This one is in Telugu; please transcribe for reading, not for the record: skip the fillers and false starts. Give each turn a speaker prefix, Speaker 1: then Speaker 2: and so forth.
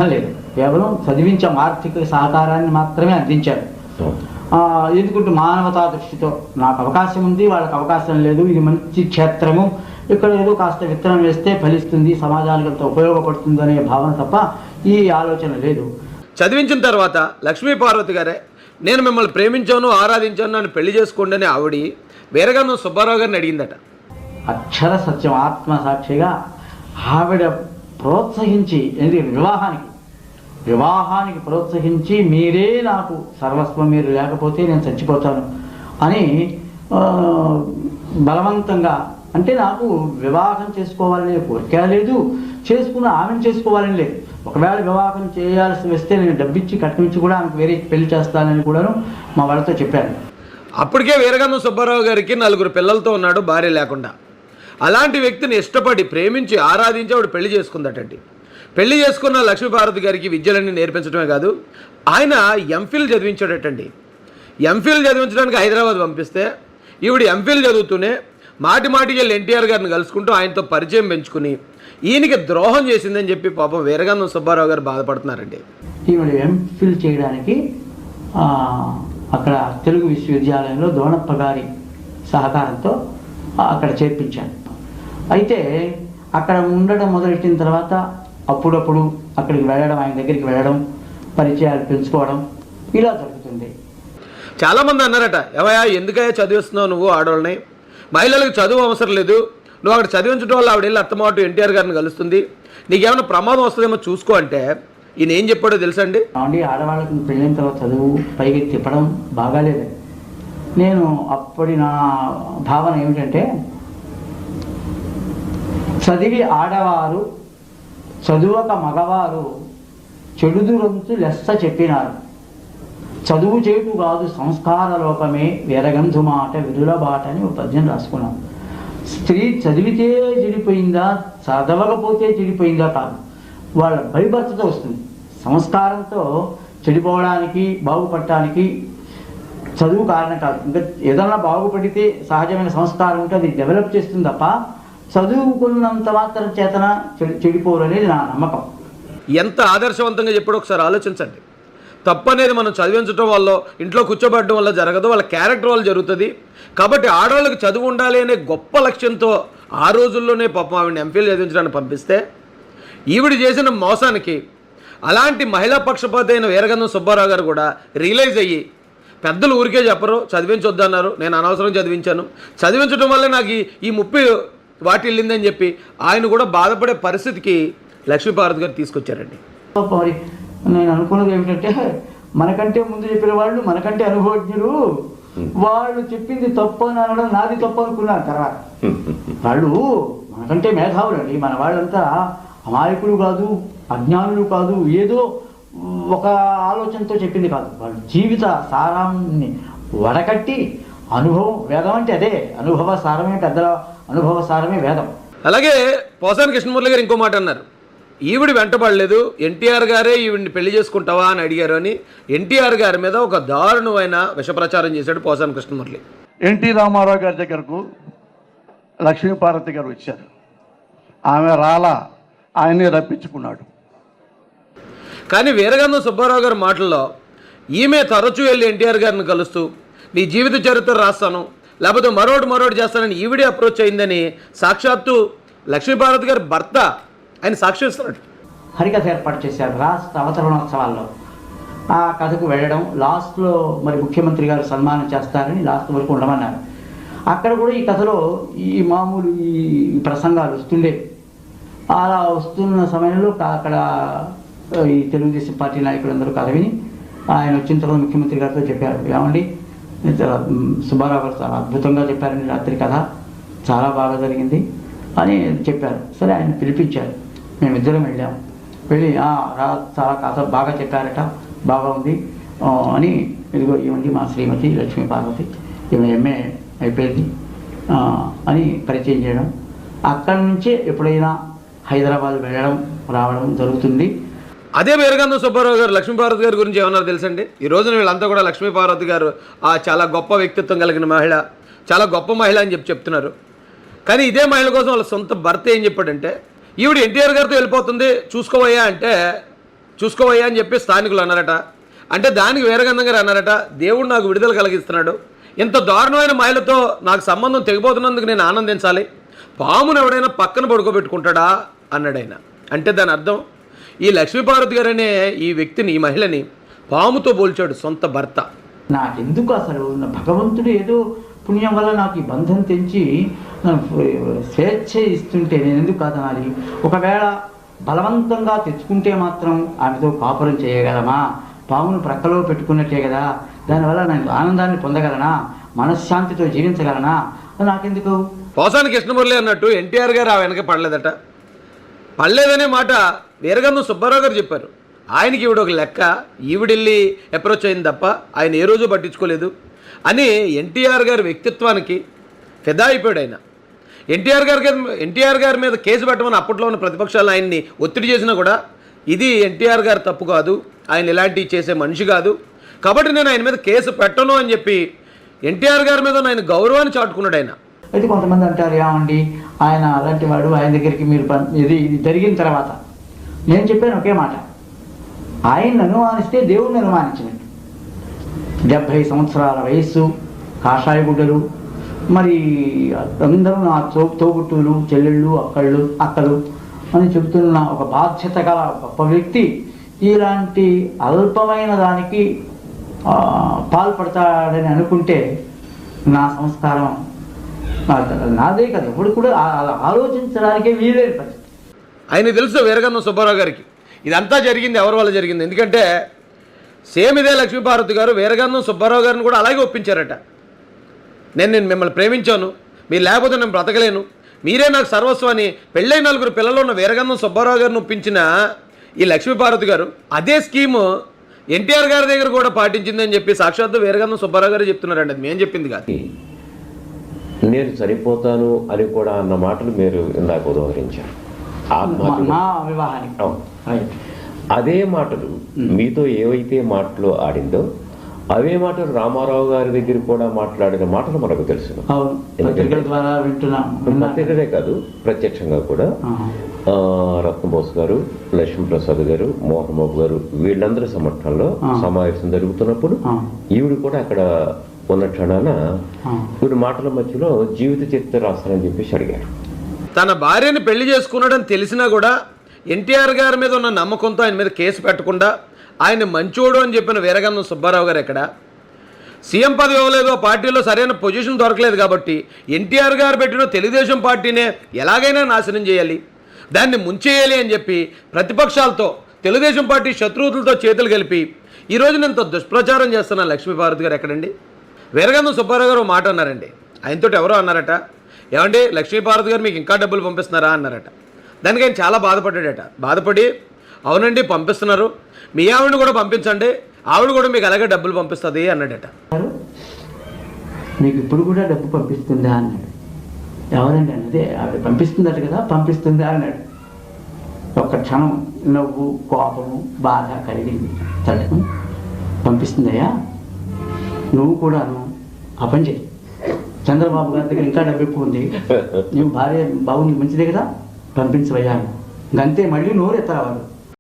Speaker 1: సంబంధం లేదు, కేవలం చదివించాం, ఆర్థిక సహకారాన్ని మాత్రమే అందించారు. ఎందుకంటే మానవతా దృష్టితో నాకు అవకాశం ఉంది, వాళ్ళకి అవకాశం లేదు, ఇది మంచి క్షేత్రము, ఇక్కడ ఏదో కాస్త విత్తనం వేస్తే ఫలిస్తుంది, సమాజానికి అంత ఉపయోగపడుతుంది అనే భావన తప్ప ఈ ఆలోచన లేదు.
Speaker 2: చదివించిన తర్వాత లక్ష్మీ పార్వతి గారే నేను మిమ్మల్ని ప్రేమించాను, ఆరాధించాను, నన్ను పెళ్లి చేసుకోండి అని ఆవిడ వీరగంధం సుబ్బారావు గారిని అడిగిందట.
Speaker 1: అక్షర సత్యం, ఆత్మసాక్షిగా ఆవిడ ప్రోత్సహించి, ఎందుకంటే వివాహానికి ప్రోత్సహించి, మీరే నాకు సర్వస్వం, మీరు లేకపోతే నేను చచ్చిపోతాను అని బలవంతంగా, అంటే నాకు వివాహం చేసుకోవాలనే కోరిక లేదు, చేసుకున్న ఆమెను చేసుకోవాలని లేదు. ఒకవేళ వివాహం చేయాల్సి వస్తే నేను డబ్బిచ్చి కట్టించి కూడా ఆమెకు వేరే పెళ్లి చేస్తానని కూడాను మా వాళ్ళతో చెప్పాను.
Speaker 2: అప్పటికే వీరగంధం సుబ్బారావు గారికి 4 పిల్లలతో ఉన్నాడు, భార్య లేకుండా. అలాంటి వ్యక్తిని ఇష్టపడి ప్రేమించి ఆరాధించి ఆవిడ పెళ్లి చేసుకుందటండి. పెళ్లి చేసుకున్న లక్ష్మీపార్వతి గారికి విద్యలన్నీ నేర్పించడమే కాదు, ఆయన ఎంఫిల్ చదివించాడటండి. ఎంఫిల్ చదివించడానికి హైదరాబాద్ పంపిస్తే ఈవిడ ఎంఫిల్ చదువుతూనే మాటికి వెళ్ళి ఎన్టీఆర్ గారిని కలుసుకుంటూ ఆయనతో పరిచయం పెంచుకుని ఈయనకి ద్రోహం చేసిందని చెప్పి పాపం వీరగంధం సుబ్బారావు గారు బాధపడుతున్నారండి.
Speaker 1: ఈవిడ ఎంఫిల్ చేయడానికి అక్కడ తెలుగు విశ్వవిద్యాలయంలో దోణప్ప గారి సహకారంతో అక్కడ చేర్పించాను. అయితే అక్కడ ఉండడం మొదలెట్టిన తర్వాత అప్పుడప్పుడు అక్కడికి వెళ్ళడం, ఆయన దగ్గరికి వెళ్ళడం, పరిచయాలు పెంచుకోవడం ఇలా జరుగుతుంది.
Speaker 2: చాలామంది అన్నారట, ఏవయ్యా ఎందుకయ్యా చదివిస్తున్నావు నువ్వు ఆడవాళ్ళని, మహిళలకు చదువు అవసరం లేదు, నువ్వు అక్కడ చదివించడం వల్ల ఆవిడ వెళ్ళి అత్తమాటు ఎన్టీఆర్ గారిని కలుస్తుంది, నీకేమైనా ప్రమాదం వస్తుందేమో చూసుకో అంటే ఈయన ఏం చెప్పాడో తెలుసా అండి?
Speaker 1: ఆడవాళ్ళకి పెళ్ళైన తర్వాత చదువు పైకి తిప్పడం బాగాలేదు. నేను అప్పటి నా భావన ఏమిటంటే, చదివి ఆడవారు చదువక మగవారు చెడుదురంతు లెస్స చెప్పినారు, చదువు చేటు కాదు సంస్కార లోకమే వీరగంధు మాట విరుల బాట అని ఒక పద్యం రాసుకున్నాం. స్త్రీ చదివితే చెడిపోయిందా, చదవకపోతే చెడిపోయిందా కాదు, వాళ్ళ భయభర్తతో వస్తుంది. సంస్కారంతో చెడిపోవడానికి, బాగుపడటానికి చదువు కారణం కాదు. ఇంకా ఏదన్నా బాగుపడితే సహజమైన సంస్కారం ఉంటే అది డెవలప్ చేస్తుంది తప్ప చదువుకున్నంత మాత్రం చేతన చెడిపోరు అనేది నా నమ్మకం.
Speaker 2: ఎంత ఆదర్శవంతంగా చెప్పాడో ఒకసారి ఆలోచించండి. తప్పు అనేది మనం చదివించడం వల్ల, ఇంట్లో కూర్చోబెట్టడం వల్ల జరగదు, వాళ్ళ క్యారెక్టర్ వల్ల జరుగుతుంది. కాబట్టి ఆడవాళ్ళకి చదువు ఉండాలి అనే గొప్ప లక్ష్యంతో ఆ రోజుల్లోనే పాపం ఆవిడని ఎంఫిల్ చదివించడానికి పంపిస్తే ఈవిడ చేసిన మోసానికి అలాంటి మహిళా పక్షపాతి అయిన వీరగంధం సుబ్బారావు గారు కూడా రియలైజ్ అయ్యి, పెద్దలు ఊరికే చెప్పరు చదివించొద్దన్నారు, నేను అనవసరం చదివించాను, చదివించడం వల్ల నాకు ఈ ముప్పి వాటిల్లిందని చెప్పి ఆయన కూడా బాధపడే పరిస్థితికి లక్ష్మీపార్వతి గారు తీసుకొచ్చారండి.
Speaker 1: మరి నేను అనుకున్నది ఏమిటంటే, మనకంటే ముందు చెప్పిన వాళ్ళు, మనకంటే అనుభవజ్ఞులు, వాళ్ళు చెప్పింది తప్పు అని అనడం నాది తప్పు అనుకున్నాను. తర్వాత వాళ్ళు మనకంటే మేధావులండి, మన వాళ్ళంతా అమాయకులు కాదు, అజ్ఞానులు కాదు, ఏదో ఒక ఆలోచనతో చెప్పింది కాదు. వాళ్ళు జీవిత సారాన్ని వడకట్టి, అనుభవం, వేదం అంటే అదే అనుభవ సారమే, పెద్దల అనుభవ సారమే వేదం.
Speaker 2: అలాగే పోసాని కృష్ణమూర్తి గారు ఇంకో మాట అన్నారు, ఈవిడ వెంటబడలేదు, ఎన్టీఆర్ గారే ఈవిడిని పెళ్లి చేసుకుంటావా అని అడిగారు అని ఎన్టీఆర్ గారి మీద ఒక దారుణమైన విషప్రచారం చేశాడు పోసాని కృష్ణమూర్తి.
Speaker 3: ఎన్టీ రామారావు గారి దగ్గరకు లక్ష్మీపార్వతి గారు వచ్చారు, ఆమె రాలా, ఆయన్ని రప్పించుకున్నాడు.
Speaker 2: కానీ వీరగంధం సుబ్బారావు గారి మాటల్లో ఈమె తరచూ వెళ్ళి ఎన్టీఆర్ గారిని కలుస్తూ నీ జీవిత చరిత్ర రాస్తాను, లేకపోతే మరోటి చేస్తానని ఈవిడే అప్రోచ్ అయిందని సాక్షాత్తు లక్ష్మీపార్వతి గారి భర్త ఆయన సాక్షిస్తున్నాడు.
Speaker 1: హరికథ ఏర్పాటు చేశారు రాష్ట్ర అవతరణోత్సవాల్లో. ఆ కథకు వెళ్ళడం, లాస్ట్లో మరి ముఖ్యమంత్రి గారు సన్మానం చేస్తారని లాస్ట్ వరకు ఉండమన్నారు. అక్కడ కూడా ఈ కథలో ఈ మామూలు ఈ ప్రసంగాలు వస్తుండే. అలా వస్తున్న సమయంలో అక్కడ ఈ తెలుగుదేశం పార్టీ నాయకులందరూ కథ విని ఆయన వచ్చిన తర్వాత ముఖ్యమంత్రి గారితో చెప్పారు, ఏమండి సుబ్బారావు గారు చాలా అద్భుతంగా చెప్పారండి రాత్రి కథ, చాలా బాగా జరిగింది అని చెప్పారు. సరే ఆయన పిలిపించారు, మేమిద్దరం వెళ్ళాము. వెళ్ళి చాలా కథ బాగా చెప్పారట, బాగా ఉంది అని, ఇదిగో ఇవ్వండి మా శ్రీమతి లక్ష్మీపార్వతి, ఈమె ఎంఏ అయిపోయింది అని పరిచయం చేయడం. అక్కడి నుంచే ఎప్పుడైనా హైదరాబాద్ వెళ్ళడం రావడం జరుగుతుంది.
Speaker 2: అదే వీరగంధం సుబ్బారావు గారు లక్ష్మీపార్వతి గారి గురించి ఏమన్నారు తెలుసండి? ఈ రోజున వీళ్ళంతా కూడా లక్ష్మీపార్వతి గారు చాలా గొప్ప వ్యక్తిత్వం కలిగిన మహిళ, చాలా గొప్ప మహిళ అని చెప్తున్నారు. కానీ ఇదే మహిళ కోసం వాళ్ళ సొంత భర్త ఏం చెప్పాడంటే, ఈవిడ ఎన్టీఆర్ గారితో వెళ్ళిపోతుంది చూసుకోవయ్యా అంటే చూసుకోవయ్యా అని చెప్పి స్థానికులు అన్నారట. అంటే దానికి వీరగంధం గారు అన్నారట, దేవుడు నాకు విడుదల కలిగిస్తున్నాడు, ఇంత దారుణమైన మాయలతో నాకు సంబంధం తెగిపోతున్నందుకు నేను ఆనందించాలి, పామును ఎవడైనా పక్కన పడుకోబెట్టుకుంటాడా అన్నాడు ఆయన. అంటే దాని అర్థం ఈ లక్ష్మీపార్వతి గారు అనే ఈ వ్యక్తిని, ఈ మహిళని పాముతో పోల్చాడు సొంత భర్త.
Speaker 1: నాకెందుకు అసలు నా భగవంతుడు ఏదో పుణ్యం వల్ల నాకు ఈ బంధం తెంచి స్వేచ్ఛ ఇస్తుంటే నేను ఎందుకు కాదనాలి? ఒకవేళ బలవంతంగా తెచ్చుకుంటే మాత్రం ఆమెతో కాపురం చేయగలమా? పామును ప్రక్కలో పెట్టుకున్నట్టే కదా, దానివల్ల నేను ఆనందాన్ని పొందగలనా, మనశ్శాంతితో జీవించగలనా? నాకెందుకు?
Speaker 2: పోసాని కృష్ణమురళి అన్నట్టు ఎన్టీఆర్ గారు ఆ వెనక పడలేదట. పడలేదనే మాట వీరగంధం సుబ్బారావు గారు చెప్పారు. ఆయనకి ఈవిడ ఒక లెక్క, ఈవిడెళ్ళి అప్రోచ్ అయింది తప్ప ఆయన ఏ రోజు పట్టించుకోలేదు అని ఎన్టీఆర్ గారి వ్యక్తిత్వానికి ఫిదా అయిపోయాడు ఆయన. ఎన్టీఆర్ గారి మీద కేసు పెట్టమని అప్పట్లో ఉన్న ప్రతిపక్షాలు ఆయన్ని ఒత్తిడి చేసినా కూడా ఇది ఎన్టీఆర్ గారు తప్పు కాదు, ఆయన ఇలాంటివి చేసే మనిషి కాదు, కాబట్టి నేను ఆయన మీద కేసు పెట్టను అని చెప్పి ఎన్టీఆర్ గారి మీద ఆయన గౌరవాన్ని చాటుకున్నాడు ఆయన.
Speaker 1: అయితే కొంతమంది అంటారు, ఏమండి ఆయన అలాంటి వాడు, ఆయన దగ్గరికి మీరు ఇది జరిగిన తర్వాత నేను చెప్పాను ఒకే మాట, ఆయన్ని అనుమానిస్తే దేవుడిని అనుమానించినట్టు. 70 సంవత్సరాల వయస్సు, కాషాయ గుడ్డలు, మరి అందరూ నా తోబుట్టువులు, చెల్లెళ్ళు, అక్కలు అని చెబుతున్న ఒక బాధ్యత గల గొప్ప వ్యక్తి ఇలాంటి అల్పమైన దానికి పాల్పడతాడని అనుకుంటే నా సంస్కారం నాదే కదా, ఇప్పుడు కూడా ఆలోచించడానికే వీలేని పరిస్థితి.
Speaker 2: ఆయన తెలుసు వీరగంధం సుబ్బారావు గారికి ఇదంతా జరిగింది ఎవరి వల్ల జరిగింది. ఎందుకంటే సేమ్ ఇదే లక్ష్మీపార్వతి గారు వీరగంధం సుబ్బారావు గారిని కూడా అలాగే ఒప్పించారట. నేను మిమ్మల్ని ప్రేమించాను, మీరు లేకపోతే నేను బ్రతకలేను, మీరే నాకు సర్వస్వం అని పెళ్ళైన 4 పిల్లలు ఉన్న వీరగంధం సుబ్బారావు గారిని ఒప్పించిన ఈ లక్ష్మీపార్వతి గారు అదే స్కీము ఎన్టీఆర్ గారి దగ్గర కూడా పాటించిందని చెప్పి సాక్షాత్తు వీరగంధం సుబ్బారావు గారు చెప్తున్నారండి. అది మేము చెప్పింది కాదు.
Speaker 4: నేను చనిపోతాను అని కూడా అన్న మాటలు మీరు ఇందాక ఉదహరించారు. అదే మాటలు మీతో ఏవైతే మాటలు ఆడిందో అవే మాటలు రామారావు గారి దగ్గర కూడా మాట్లాడిన మాటలు మనకు తెలుసు. పత్రికలే కాదు, ప్రత్యక్షంగా కూడా రత్నబోస్ గారు, లక్ష్మీప్రసాద్ గారు, మోహన్ బాబు గారు వీళ్ళందరి సమక్షంలో సమావేశం జరుగుతున్నప్పుడు ఈవిడ కూడా అక్కడ ఉన్న క్షణాన వీడి మాటల మధ్యలో జీవిత చరిత్ర రాస్తానని చెప్పేసి అడిగారు.
Speaker 2: తన భార్యని పెళ్లి చేసుకున్నాడని తెలిసినా కూడా ఎన్టీఆర్ గారి మీద ఉన్న నమ్మకంతో ఆయన మీద కేసు పెట్టకుండా ఆయన మంచోడు అని చెప్పిన వీరగంధం సుబ్బారావు గారు ఎక్కడ సీఎం పదవి ఇవ్వలేదు, పార్టీలో సరైన పొజిషన్ దొరకలేదు కాబట్టి ఎన్టీఆర్ గారు పెట్టిన తెలుగుదేశం పార్టీనే ఎలాగైనా నాశనం చేయాలి, దాన్ని ముంచేయాలి అని చెప్పి ప్రతిపక్షాలతో తెలుగుదేశం పార్టీ శత్రువులతో చేతులు కలిపి ఈరోజు నేను ఇంత దుష్ప్రచారం చేస్తున్న లక్ష్మీపార్వతి గారు ఎక్కడండి? వీరగంధం సుబ్బారావు గారు మాట అన్నారండి. ఆయనతో ఎవరో అన్నారట, ఏమండి లక్ష్మీపార్వతి గారు మీకు ఇంకా డబ్బులు పంపిస్తున్నారా అన్నారట. దానికి ఆయన చాలా బాధపడ్డాడట. బాధపడి అవునండి పంపిస్తున్నారు, మీ ఆవిడని కూడా పంపించండి, ఆవిడ కూడా మీకు అలాగే డబ్బులు పంపిస్తుంది అన్నాడట.
Speaker 1: మీకు ఇప్పుడు కూడా డబ్బు పంపిస్తుందా అన్నాడు. ఎవరండి అన్నదే ఆవిడ పంపిస్తుందట కదా, పంపిస్తుందా అన్నాడు. ఒక్క క్షణం నవ్వు, కోపము, బాధ కలిగింది. తనకు పంపిస్తుందయ్యా, నువ్వు కూడాను ఆ పని చేయి, చంద్రబాబు గారి దగ్గర ఇంకా డబ్బు ఎక్కువ ఉంది, నువ్వు భార్య బాగుంది మంచిదే కదా, పంపించవయ్యా. ఇంకంతే, మళ్ళీ నోరు ఎత్తరావాడు.